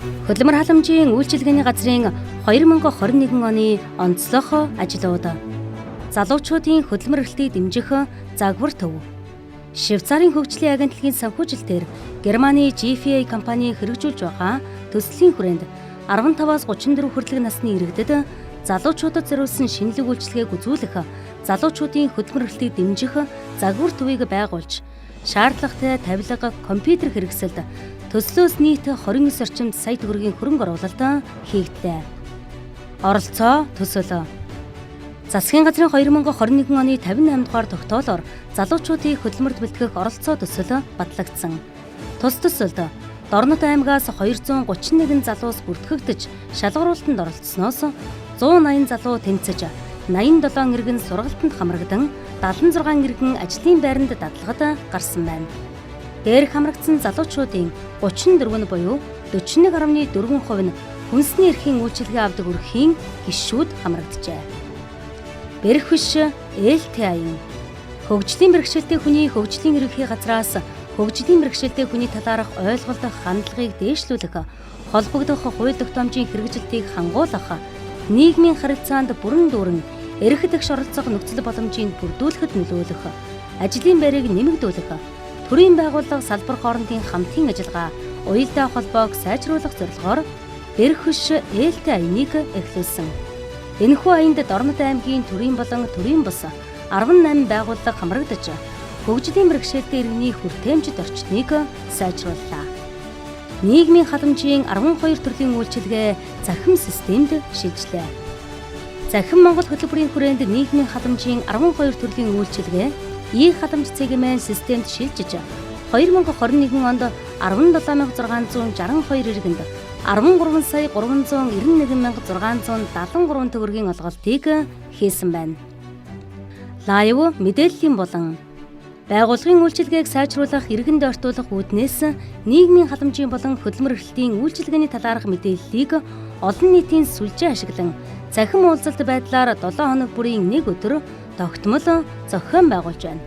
Хөдөлмөр халамжийн үйлчилгээний газрын 2021 оны онцлог ажлууд. Залуучуудын хөдөлмөр эрхлэлийг дэмжих загвар төв. Швейцарын хөгжлийн агентлагийн санхүүжилтээр Германы GFA компани хэрэгжүүлж байгаа төслийн хүрээнд 15-аас 34 хүртэлх насны иргэдэд залуучуудад зориулсан шинэлэг үйлчилгээг үзүүлэх, залуучуудын хөдөлмөр эрхлэлийг дэмжих загвар төвийг байгуулж, шаардлагатай тавилга, компьютер хэрэгсэлд төслөөс нийт 29 орчимд сая төгрөгийн хөрөнгө оруулалт хийгдлээ. Оролцоо төсөл. Засгийн газрын 2021 оны 58 дугаар тогтоолоор залуучуудыг хөдөлмөрт бэлтгэх оролцоо төсөл батлагдсан. Тус төсөлд Дорнод аймгаас 231 залуус бүртгэгдэж шалгаруулалтанд оролцсноос 180 залуу тэнцэж 87 иргэн сургалтанд хамрагдан 76 иргэн ажлын байранд дадлагад гарсан байна. Дээрх хамрагдсан залуучуудын 34 буюу 41.4% нь хүнсний эрхийн үйлчилгээ авдаг өрхийн гишүүд хамрагджээ. Бэрх биш ээлтэй аян. Хөгжлийн бэрхшээлтэй хүний хөгжлийн ерөнхий газраас хөгжлийн бэрхшээлтэй хүний талаарх ойлголт хандлагыг дээшлүүлэх, холбогдох хууль тогтоомжийн хэрэгжилтийг хангуулах, нийгмийн харилцаанд бүрэн дүүрэн эрх тэгш оролцох нөхцөл боломжийг бүрдүүлэхэд нөлөөлөх, ажлын байрыг нэмэгдүүлэх, төрийн байгууллага салбар хоорондын хамтын ажиллагаа, уялдаа холбоог сайжруулах зорилгоор бэрх биш ээлтэй аяныг эхлүүлсэн. Энэхүү аянд Дорнод аймгийн төрийн болон төрийн бус 18 байгууллага хамрагдаж, хөгжлийн бэрхшээлтэй иргэний хүртээмжит орчныг сайжрууллаа. Нийгмийн халамжийн 12 төрлийн үйлчилгээ захим системд шилжлээ. Захим Монгол хөтөлбөрийн хүрээнд нийгмийн халамжийн 12 төрлийн үйлчилгээ халамж цэгмэн системд шилжиж 2021 онд 17662 иргэнд 13,391,673 төгрөгийн олголтыг хийсэн байна. Лайв мэдээллийн болон байгууллагын үйлчилгээг сайжруулах, иргэнд ортуулах үүднээс нийгмийн халамжийн болон хөдөлмөр эрхлэлийн үйлчилгээний талаарх мэдээллийг олон нийтийн сүлжээ ашиглан захим уулзалт байдлаар 7 хоног бүрийн 1 өдөр тогтмол зохион байгуулж байна.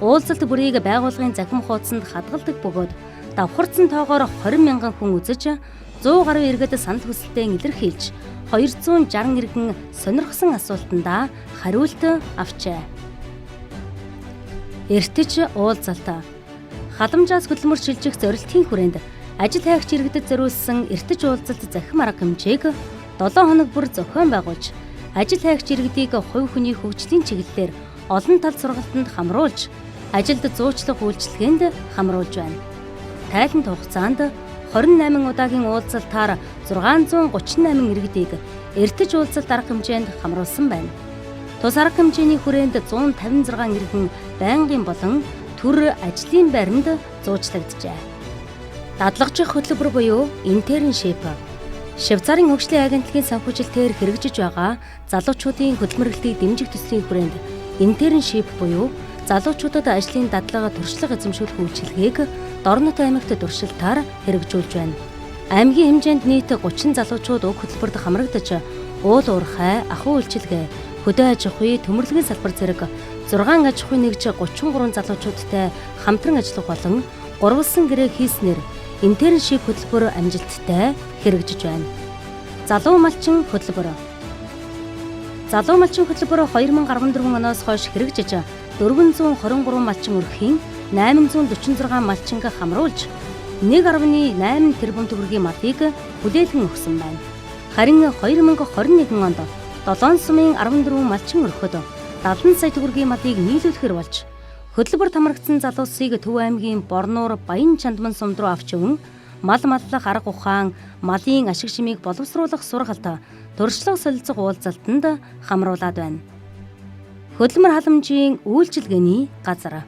Уулзалт бүрийг байгууллагын захим хуудсанд хадгалдаг бөгөөд давхарцсан тоогоор 20,000 хүн үзэж, 100 гаруй иргэд санал хүсэлтээ илэрхийлж, 260 иргэн сонирхсан асуултандаа хариулт авчээ. Эртэж уулзалт. Халамжаас хөдөлмөр шилжих зорилтын хүрээнд ажил хайгч иргэдэд зориулсан эртэж уулзалт захим арга хэмжээг 7 хоног бүр зохион байгуулж, ажил хайгч иргэдийг хувь хүний хөгжлийн чиглэлээр олон тал сургалтанд хамруулж, ажилд зуучлах үйлчилгээнд хамруулж байна. Тайлант хугацаанд 28 удаагийн уулзалтаар 638 иргэдийг эртэж уулзалт арга хэмжээнд хамруулсан байна. Тус арга хэмжээний хүрээнд 156 иргэн байнгын болон төр ажлын байранд зуучлагджээ. Дадлагжих хөтөлбөр буюу интерншип. Швейцарын хөгжлийн агентлагийн санхүүжилтээр хэрэгжиж байгаа залуучуудын хөдөлмөр эрхлэлийг дэмжих төслийн хүрээнд интерншип буюу залуучуудад ажлын дадлага туршлага эзэмшүүлэх үйлчилгээг Дорнод аймагт туршилтаар хэрэгжүүлж байна. Аймгийн хэмжээнд нийт 30 залуучууд уг хөтөлбөрт хамрагдаж, уул уурхай, ахуй үйлчилгээ, хөдөө аж ахуй, төмөрлөгийн салбар зэрэг 6 аж ахуй нэгж 33 залуучуудтай хамтран ажиллах болон гурвалсан гэрээ хийснээр интерншип хөтөлбөр амжилттай хэрэгжиж байна. Залуу малчин хөтөлбөр. Залуу малчин хөтөлбөр 2014 оноос хойш хэрэгжиж 423 малчин өрхийн 846 малчинг хамруулж 1.8 тэрбум төгрөгийн малыг хүлээлгэн өгсөн байна. Харин 2021 онд 7 сумын 14 малчин өрхөд 70 сая төгрөгийн малыг нийлүүлэхэр болж, хөтөлбөрт хамрагдсан залуусыг Төв аймгийн Борнуур, Баян Чандман сумд руу авч яван мал маллах арга ухаан, малын ашиг шимийг боловсруулах сургалт, туршлага солилцох уулзалтанд хамруулад байна. Хөдөлмөр халамжийн үйлчилгээний газар.